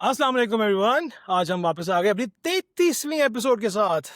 अस्सलाम वालेकुम एवरीवन। आज हम वापस आ गए अपनी 33वीं एपिसोड के साथ।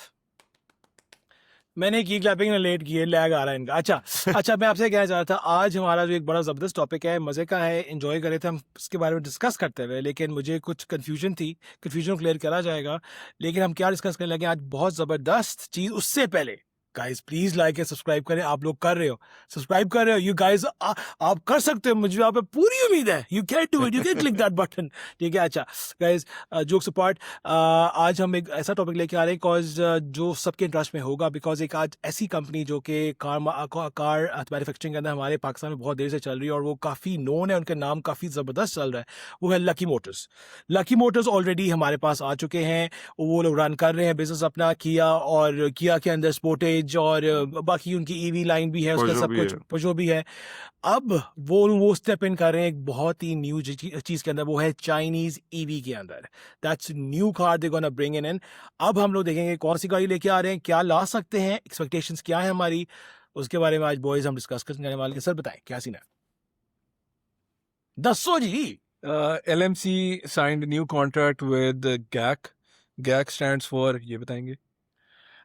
मैंने की क्लैपिंग ने लेट की है, लैग आ रहा है इनका। अच्छा मैं आपसे कहना चाह रहा था, आज हमारा जो एक बड़ा ज़बरदस्त टॉपिक है, मज़े का है, एंजॉय कर रहे थे हम इसके बारे में डिस्कस करते हुए, लेकिन मुझे कुछ कन्फ्यूजन थी। कन्फ्यूजन क्लियर करा जाएगा, लेकिन हम क्या डिस्कस करने लगे आज, बहुत ज़बरदस्त चीज़। उससे पहले guys please like and subscribe करें। आप लोग कर रहे हो, सब्सक्राइब कर रहे हो, यू गाइस आप कर सकते हो, मुझे आप पे पूरी उम्मीद है। You can do it, you can click that button. ठीक है। अच्छा गाइस, जोक्स अपार्ट, आज हम एक ऐसा टॉपिक लेके आ रहे हैं बिकॉज जो सबके इंटरेस्ट में होगा, बिकॉज एक आज ऐसी कंपनी जो कि कार मैन्युफैक्चरिंग के अंदर हमारे पाकिस्तान में बहुत देर से चल रही है और वो काफ़ी नोन है, उनका नाम काफ़ी ज़बरदस्त चल रहा है, वो है lucky Motors. Lucky Motors already हमारे पास आ चुके हैं, वो लोग रन कर रहे हैं बिजनेस अपना, किया और किया के अंदर स्पोर्टेज और बाकी उनकी ईवी लाइन भी है, उसका Peugeot सब भी कुछ है। Peugeot भी है। अब वो स्टेप इन कर रहे हैं एक बहुत ही न्यू चीज के अंदर, वो है चाइनीज ईवी के अंदर। That's new car they gonna bring in. अब हम लोग देखेंगे कौन सी गाड़ी लेके आ रहे हैं, क्या ला सकते हैं, एक्सपेक्टेशंस क्या है हमारी, उसके बारे में आज बॉयज हम डिस्कस करने वाले हैं। सर बताएं क्या सीन है, दसो जी। LMC signed a new contract with GAC. GAC stands for, ये बताएंगे?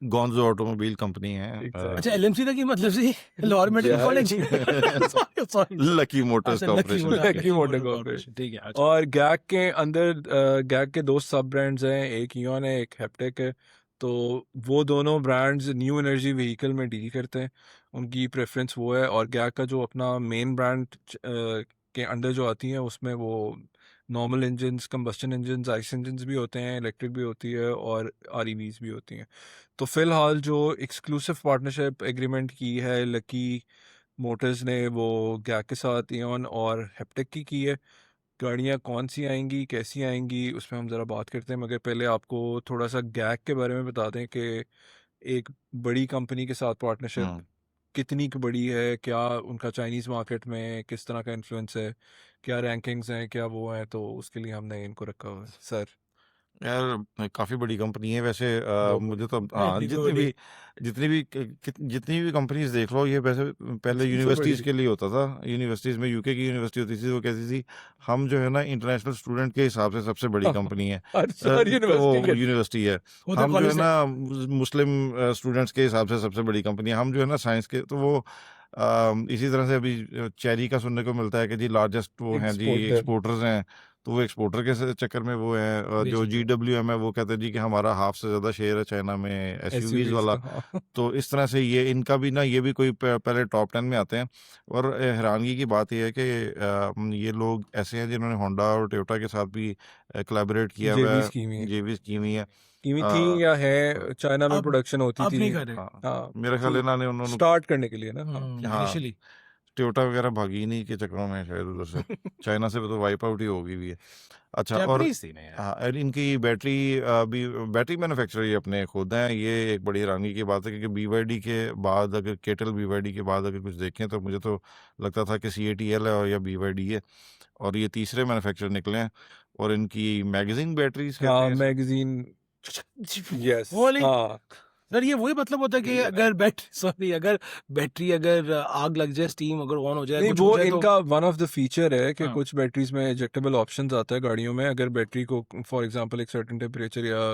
गोंजो ऑटोमोबाइल कंपनी है। Exactly. अच्छा एलएमसी का की मतलब सी Lahore medical Yeah. College. Sorry lucky motors अच्छा, corporation. Lucky Motor Corporation, Corporation. ठीक है। अच्छा और GAC के अंदर GAC के दो सब ब्रांड्स हैं, एक इयन है, एक हेप्टेक है। तो वो दोनों ब्रांड्स न्यू एनर्जी व्हीकल में डील करते हैं, उनकी प्रेफरेंस वो है। और GAC का जो अपना मेन ब्रांड के अंडर जो आती है, उसमें वो normal engines, combustion engines, ice engines भी होते हैं, इलेक्ट्रिक भी होती है और REVs भी होती हैं। तो फिलहाल जो एक्सक्लूसिव पार्टनरशिप एग्रीमेंट की है लकी मोटर्स ने, वो गैक के साथ इयन और हेप्टेक की है। गाड़ियाँ कौन सी आएंगी, कैसी आएंगी, उसमें हम ज़रा बात करते हैं, मगर पहले आपको थोड़ा सा गैक के बारे में बता दें कि एक बड़ी कंपनी के साथ पार्टनरशिप कितनी की बड़ी है, क्या उनका चाइनीज़ मार्केट में किस तरह का इन्फ्लुएंस है, क्या रैंकिंग्स हैं, क्या वो हैं। तो उसके लिए हमने इनको रखा हुआ है। सर यार काफी बड़ी कंपनी है वैसे। बहुत मुझे तो Very good. जितनी भी कंपनीज देख लो, ये वैसे पहले सबसे यूनिवर्सिटीज बड़ी। के लिए होता था। यूनिवर्सिटीज में यूके की यूनिवर्सिटी होती थी, वो कहती थी हम जो है ना इंटरनेशनल स्टूडेंट के हिसाब से सबसे बड़ी कंपनी है। सर वो यूनिवर्सिटी यूनिवर्सिटी है। वो तो हम जो है कॉलेज से ना मुस्लिम स्टूडेंट्स के हिसाब से सबसे बड़ी कंपनी है। हम जो है ना साइंस के, तो वो इसी तरह से अभी चेरी का सुनने को मिलता है कि जी लार्जेस्ट वो हैं जी, एक्सपोर्टर। एक्सपोर्टर्स हैं। तो वो एक्सपोर्टर के चक्कर में वो है। जो GWM है वो कहते हैं जी कि हमारा हाफ से ज़्यादा शेयर है चाइना में SUVs वाला। तो इस तरह से ये इनका भी ना, ये भी कोई पहले टॉप 10 में आते हैं। और हैरानगी की बात यह है कि ये लोग ऐसे हैं जिन्होंने होंडा और टोयोटा के साथ भी कोलैबोरेट किया हुआ जेवी है, स्कीम है, जेवी स्कीम ही है। कीमी अ, थी या है, चाइना में अब प्रोडक्शन होती अब थी। नहीं कर रहे। हाँ, हाँ, मेरा ख्याल है ना उन्होंने स्टार्ट करने के लिए ना। हाँ। हाँ इनिशियली टोयोटा वगैरह भागी ही नहीं के चक्करों में शायद उधर से। चाइना से तो वाइप आउट ही होगी भी है। अच्छा, और जापानीज थी ना यार। हाँ, और इनकी बैटरी भी बैटरी मैन्युफैक्चरर ये अपने खुद हैं। ये एक बड़ी हैरानी की बात है, क्योंकि BYD के बाद, अगर केटल BYD के बाद अगर कुछ देखें तो मुझे तो लगता था कि CATL है और या BYD है, और ये तीसरे मैन्युफैक्चरर निकले हैं। और इनकी मैगजीन बैटरीज कहते हाँ हैं इसे। Magazine, yes. बोले हाँ सर, ये वही मतलब होता है कि अगर बैटरी अगर आग लग जाए, स्टीम अगर ऑन हो जाए, नहीं, कुछ हो वो जाए तो इनका वन ऑफ द फीचर है कि हाँ। कुछ बैटरीज में इजेक्टेबल ऑप्शंस आता है गाड़ियों में। अगर बैटरी को फॉर एग्जांपल एक सर्टेन टेम्परेचर या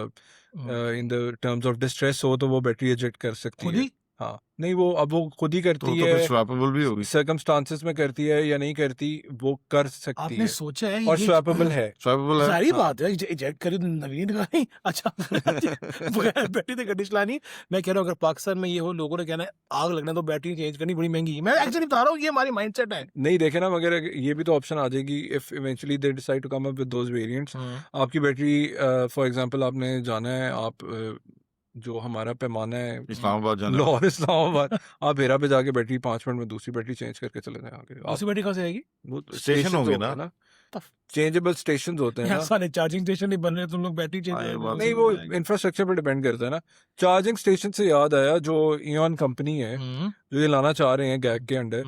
in the terms of distress हो, तो वो बैटरी इजेक्ट कर सकती खुद है। ही हाँ, नहीं वो अब वो खुद ही करती तो फिर है, स्वैपेबल भी होगी। सर्कमस्टांसेस में करती है या नहीं करती, वो कर सकती आपने है। सोचा है और ये स्वैपेबल है। स्वैपेबल है। सारी हाँ। बात है, इजेक्ट करे तो नवीन गाड़ी। अच्छा बगैर बैटरी से गाड़ी चलानी। मैं कह रहा हूँ अगर पाकिस्तान में ये हो, लोगों ने कहना है आग लगना तो बैटरी चेंज करनी बड़ी महंगी है। मैं एक्चुअली बता रहा हूँ, ये हमारी माइंडसेट है। नहीं देखे ना, मगर ये भी तो ऑप्शन आ जाएगी if eventually they decide to come up with those variants. आपकी बैटरी फॉर एग्जांपल आपने जाना है, आप जो हमारा पैमाना है इस्लामाबाद जाना है। लाहौर इस्लामाबाद, आप हेरा पे जाके बैटरी 5 मिनट में दूसरी बैटरी चेंज करके चले जाए आगे। आप दूसरी बैटरी कहाँ से आएगी? वो स्टेशन स्टेशंस होंगे होते हैं ना। ना, चेंजेबल स्टेशंस होते हैं यहाँ ना। सारे चार्जिंग स्टेशन नहीं बन रहे, तुम लोग बैटरी चेंज हाँ, ये बात नहीं, वो इंफ्रास्ट्रक्चर पे डिपेंड करता है ना। चार्जिंग स्टेशन से याद आया, जो इयन कंपनी है जो ये लाना चाह रहे हैं गैग के अंडर,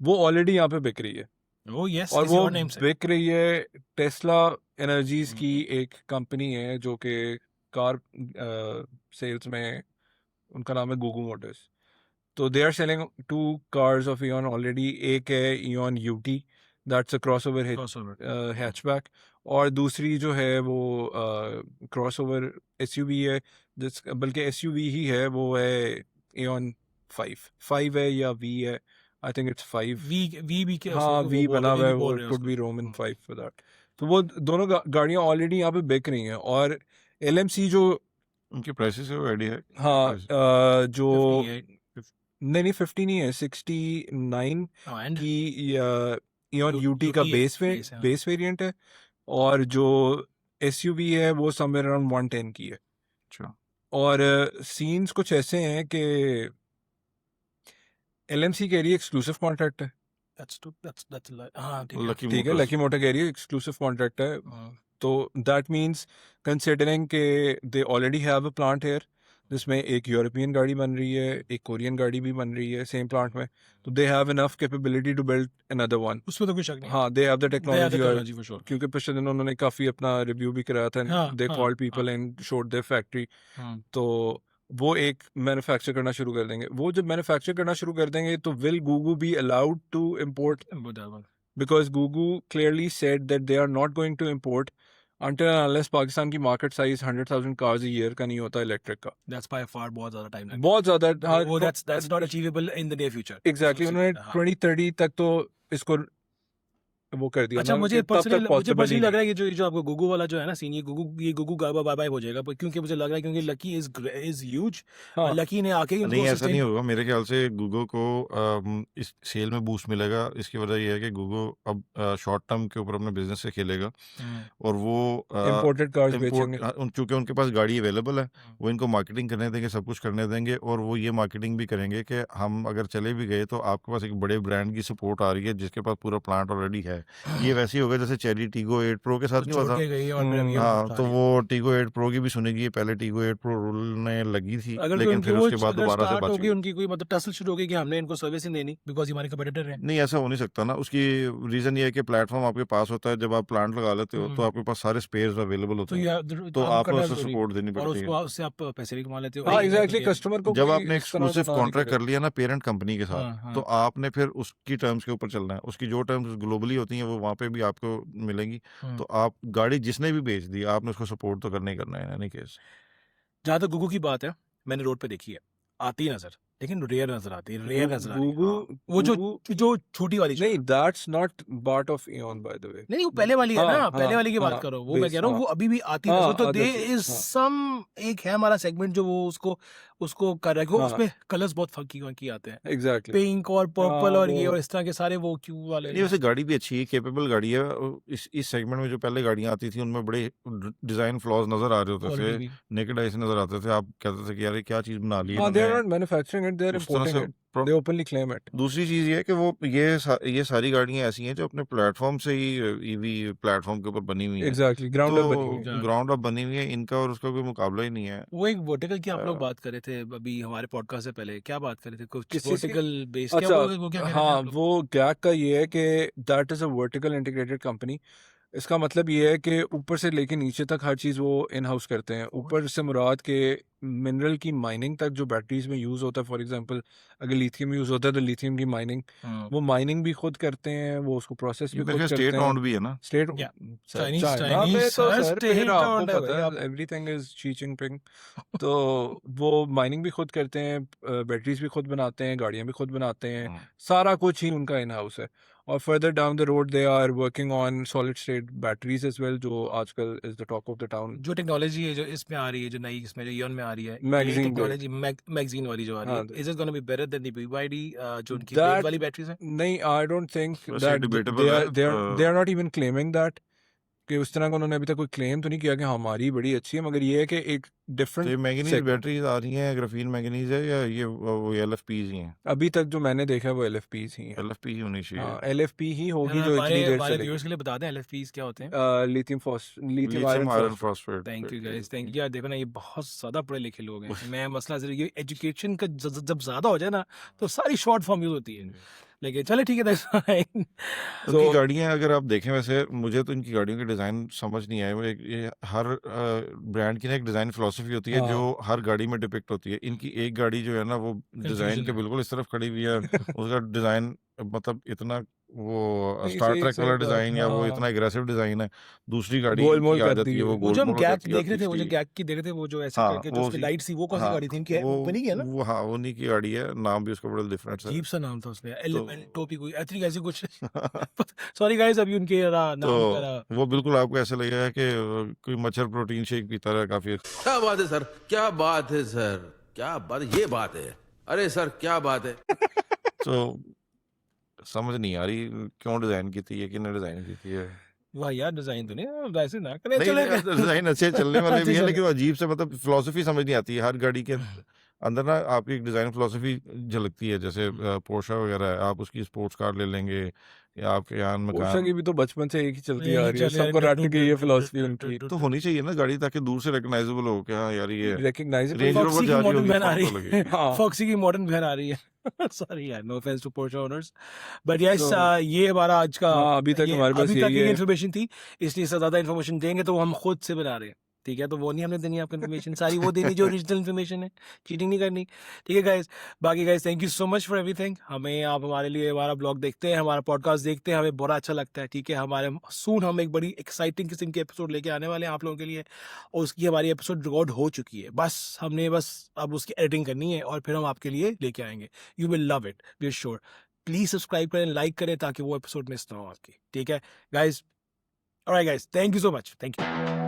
वो ऑलरेडी यहाँ पे बिक रही है। ओ यस, और किसी वो और नेम से। बिक रही है, टेस्ला एनर्जीज की एक कंपनी है जो कि कार सेल्स में, उनका नाम है गूगू मोटर्स। तो they are selling 2 cars of Aion already. एक है Aion UT, that's a crossover hatchback, और दूसरी जो है वो क्रॉसओवर एसयूवी है, बल्कि एसयूवी ही है, वो है एऑन 5 है या वी है, आई थिंक इट्स 5। वी के हाँ वो वी बोल बना रहे हुआ है, वी वो बोल रहे हैं कुड उसको। B Roman 5 for that. तो वो दोनों गाड़ियां ऑलरेडी यहाँ पे बिक रही हैं। और एलएमसी जो उनके प्राइसेस का आइडिया है? हाँ जो 58 नहीं 50 नहीं है, 69 एंड की इयॉन यूटी का बेस है, हाँ। बेस वेरिएंट है, और जो एसयूवी है वो समवेयर अराउंड 110 की है। अच्छा, और सीन्स कुछ ऐसे हैं कि एलएमसी कह रही है एक्सक्लूसिव कॉन्ट्रैक्ट है, that's हाँ ठीक है। लकी ठीक है, मोटर्स। लकी मोटर कह रही है एक्सक्लूसिव कॉन्ट्रैक्ट है। हाँ। तो दैट मीन्स कंसिडरिंग के they already have a plant here, जिसमें एक यूरोपियन गाड़ी बन रही है, एक कोरियन गाड़ी भी बन रही है सेम प्लांट में, तो they have enough capability to build another one. उसमें तो कोई शक नहीं है। हाँ they have the technology, technology for sure. क्योंकि पिछले दिनों उन्होंने काफ़ी अपना रिव्यू भी कराया था, हाँ, दे हाँ, called people and showed their factory. हाँ। तो वो एक मैन्युफैक्चर करना शुरू कर देंगे। वो जब मैन्युफैक्चर करना शुरू कर देंगे तो will Google be allowed to import, because Google clearly said that they are not going to import until and unless Pakistan की market size 100,000 cars a year का नहीं होता इलेक्ट्रिक का। That's by far बहुत ज़्यादा टाइम लगेगा। बहुत ज़्यादा, हाँ वो that's not achievable in the near future। Exactly, उन्होंने हाँ। 2030 तक तो इसको वो कर दिया अच्छा ना, मुझे कि तब पर्सनली तक पॉसिबल ही लग नहीं। रहा है कि जो आपको गुगु वाला जो है ना सीन, ये गुगु गायब बाय हो जाएगा, क्योंकि मुझे लग रहा है क्योंकि लकी इज ह्यूज। हाँ लकी ने आके नहीं, इनको ऐसा नहीं होगा मेरे ख्याल से। गूगल को इस सेल में बूस्ट मिलेगा। इसकी वजह यह है कि गूगल अब शॉर्ट टर्म के ऊपर अपने बिजनेस से खेलेगा, और वो इम्पोर्टेड कार्स बेचेंगे। चूंकि उनके पास गाड़ी अवेलेबल है, वो इनको मार्केटिंग करने देंगे, सब कुछ करने देंगे, और वो ये मार्केटिंग भी करेंगे कि हम अगर चले भी गए तो आपके पास एक बड़े ब्रांड की सपोर्ट आ रही है जिसके पास पूरा प्लांट ऑलरेडी है। ये वैसे ही होगा जैसे चेरी टीगो 8 प्रो के साथ नहीं हुआ छोड़ था। के गई और फिर अब ये हाँ, उठा तो लिया। वो टीगो 8 प्रो की भी सुनेगी। पहले टीगो 8 प्रो रुलने लगी थी, अगर लेकिन उनकी फिर वो उसके बाद अगर दोबारा से स्टार्ट बच होगी गई। उनकी कोई मतलब टसल शुरू होगी कि हमने इनको सर्विसिंग देनी बिकॉज हमारे कंपटीटर हैं। नहीं, ऐसा हो नहीं सकता ना। उसकी रीजन ये है कि प्लेटफॉर्म आपके पास होता है। जब आप प्लांट लगा लेते हो तो आपके पास सारे स्पेयर्स अवेलेबल होते तो हैं, तो आपको उससे सपोर्ट देनी और पड़ती है। उसको उससे आप पैसे भी कमा लेते हो। हाँ एक- एग्जैक्टली, एक- कस्टमर को जब कोई आपने इस तरह से एक्सक्लूसिव ना नहीं कॉन्ट्रैक्ट करेगा। कर लिया ना पेरेंट कंपनी के हाँ, साथ, हाँ। तो आपने फिर उसकी टर्म्स के ऊपर चलना है। उसकी जो टर्म्स ग्लोबली होती हैं वो वहाँ पे भी आपको मिलेंगी। तो आप गाड़ी जिसने भी बेच दी, आपने उसको सपोर्ट तो करना ही करना है, एनी केस। जहाँ तक गुगु की बात है, मैंने रोड पे देखी है, आती है नजर, लेकिन रेयर नजर आती है, रेयर नजर आती है। गूगल वो जो छोटी वाली नहीं, that's not part of Aon by the way. नहीं वो पहले वाली है हाँ, ना, पहले हाँ, वाली की बात हाँ, करो, वो मैं बेस, कह रहा हूँ हाँ। वो अभी भी आती हाँ, है। तो आदत दे है, इज हाँ। सम एक है हमारा सेगमेंट जो वो उसको कर रहा है। हाँ। उसमें कलर्स बहुत फंकी आते हैं, एग्जैक्टली, पिंक और पर्पल हाँ, और ये वो- और इस तरह के सारे वो क्यू वाले। नहीं, वैसे गाड़ी भी अच्छी है, केपेबल गाड़ी है। इस सेगमेंट में जो पहले गाड़ियां आती थी उनमें बड़े डिजाइन फ्लॉज नजर आ रहे होते Quality थे, भी। नेकेड आई से नजर आते थे। आप कहते थे कि यार ये क्या चीज बना ली है हाँ, they are इन्होंने। not manufacturing it, they are उस तरह importing से it. They openly claim it. दूसरी चीज ये है कि वो ये सारी गाड़ियां ऐसी हैं जो अपने प्लेटफॉर्म से ही ईवी प्लेटफॉर्म के ऊपर बनी हुई हैं। Exactly, ground up बनी हुई है। तो ग्राउंड अप बनी हुई है इनका, और उसका कोई मुकाबला ही नहीं है। वो एक वर्टिकल की आप लोग बात कर रहे थे अभी हमारे पॉडकास्ट से पहले, क्या बात कर रहे थे? कुछ किस चीज़ की? वर्टिकल बेस अच्छा, वो क्या कह रहे थे हाँ आप लोग? वो गैक का ये है कि that is a vertical integrated company. इसका मतलब ये है कि ऊपर से लेके नीचे तक हर चीज़ वो इन हाउस करते हैं। ऊपर से मुराद के मिनरल की माइनिंग तक जो बैटरीज में यूज़ होता है, फॉर एग्जांपल अगर लिथियम यूज़ होता है तो लिथियम की माइनिंग, वो माइनिंग भी खुद करते हैं, वो उसको प्रोसेस भी मेरे खुद ख्याल करते स्टेट हैं। ऑन्ड भी है ना। State Yeah. चाइना Chinese, में तो sir, सर state फिर आपको owned है पता भाई, है एवरीथिंग इज शी जिनपिंग। तो वो माइनिंग भी खुद करते हैं, बैटरीज भी खुद बनाते हैं, गाड़ियां भी खुद बनाते हैं, सारा कुछ ही उनका इन हाउस है। और further down the road they are working on solid state batteries as well, जो आजकल is the talk of the town. जो टेक्नोलॉजी है जो इसमें आ रही है, जो नई इसमें जो इयन में आ रही है, Magazine टेक्नोलॉजी मैगजीन वाली जो आ रही हाँ, है, is it gonna be better than the BYD जो उनकी That- ब्लेड वाली बैटरीज है? नहीं, आई डोंट थिंक वैसे दैट debatable है, they are not even claiming that, कि उस तरह का उन्होंने अभी तक कोई क्लेम तो नहीं किया कि हमारी बड़ी अच्छी है, मगर ये है कि एक तो ये डिफरेंट मैंगनीज बैटरीज आ रही हैं, ग्राफीन मैंगनीज है, या ये वो LFPs ही हैं? अभी तक जो मैंने देखा है वो LFPs ही है। LFP ही होनी चाहिए। हाँ, LFP ही होगी हाँ, जो इतनी देर हमारे चलेगी। व्यूअर्स के लिए बता दें LFPs क्या होते हैं? Lithium lithium lithium iron iron phosphate. Thank you guys, thank you. यार देखो ना, ये बहुत ज्यादा पढ़े लिखे लोग हैं। मैं मसला सिर्फ ये एजुकेशन का जब ज्यादा हो जाए ना तो सारी शॉर्ट फॉर्म यूज होती है। लेकिन चले ठीक है, that's fine। उनकी गाड़ियां अगर आप देखें, वैसे मुझे तो इनकी गाड़ियों के डिज़ाइन समझ नहीं आए। वो ये हर ब्रांड की ना एक डिज़ाइन फिलोसफी होती है हाँ। जो हर गाड़ी में डिपिक्ट होती है। इनकी एक गाड़ी जो है ना वो डिज़ाइन के है। बिल्कुल इस तरफ खड़ी हुई है, उसका डिज़ाइन मतलब इतना वो नहीं स्टार सही ट्रेक सही वाला बात डिजाइन या वो हाँ इतना एग्रेसिव डिजाइन है, दूसरी गाड़ी गोल की मोल आ कर जाती दी है, वो है वो गोल जो हम मोल हो गैक जाती है और देख रहे थे, वो जो तीसरी गैक की देख रहे थे, वो जो ऐसे हाँ करके जो वो उसमें उसी लाइट सी, वो कौन सी हाँ गाड़ी थी इनकी? वो बनी है ना? वो हाँ उन्हीं की गाड़ी है, नाम भी उसका बड़ा डिफरेंट है अजीब सा नाम था उसमें, तो एलिमेंट टोपी कोई ऐसी कैसी कुछ। सॉरी गाइस, अभी उनके तो नाम का वो बिल्कुल आपको ऐसे लगेगा कि कोई मच्छर प्रोटीन शेक पीता रहा काफी। क्या बात है सर, क्या बात है सर, क्या बात, ये बात है, अरे सर क्या बात है। तो समझ नहीं आ रही क्यों डिजाइन की थी ये, किसने डिजाइन की थी ये। वाह यार, डिजाइन तो नहीं, अब ऐसे ना करें, नहीं चले नहीं डिजाइन अच्छे चलने वाले अच्छे भी हैं, चले। लेकिन वो अजीब से मतलब फिलोसफी समझ नहीं आती है हर गाड़ी के अंदर ना, आपकी एक डिजाइन फिलोसफी झलकती है, जैसे पोर्शा वगैरह है, आप उसकी स्पोर्ट्स कार ले लेंगे या आपके यहाँ पोर्शा मकान की भी तो बचपन से एक ही चलती आ यही रही है, चले सबको रट गई है फिलोसफी उनकी तो होनी चाहिए ना गाड़ी, ताकि दूर से रिकॉग्नाइजेबल हो कि हाँ यार ये रिकग्नाइजेबल रेंज रोवर फॉक्सी जा की रही मॉडर्न होगी, वैन आ रही फॉक्स है। लगे। हाँ फॉक्सी की मॉडर्न वैन आ रही है। सॉरी यार, no offence to Porsche owners, but yes, तो ये हमारा आज का, हाँ अभी तक ये हमारे पास अभी तक यही एक है इन्फॉर्मेशन थी, इसलिए इससे ज्यादा इन्फॉर्मेशन देंगे तो वो हम खुद से बना रहे हैं, ठीक है? तो वो नहीं हमने देनी आपको इन्फॉर्मेशन, सारी वो देनी जो ओरिजिनल इन्फॉर्मेशन है, चीटिंग नहीं करनी, ठीक है गाइस? बाकी guys, thank you so much for everything. हमें आप हमारे लिए हमारा ब्लॉग देखते हैं, हमारा पॉडकास्ट देखते हैं, हमें बड़ा अच्छा लगता है, ठीक है? हमारे सून हम एक बड़ी एक्साइटिंग किस्म के एपिसोड लेके आने वाले हैं आप लोगों के लिए, और उसकी हमारी एपिसोड रिकॉर्ड हो चुकी है, बस हमने अब उसकी एडिटिंग करनी है और फिर हम आपके लिए लेके आएंगे। You will love it, we are sure. Please subscribe करें, लाइक करें, ताकि वो एपिसोड मिस ना हो आपकी, ठीक है guys? Alright guys, thank you so much, thank you.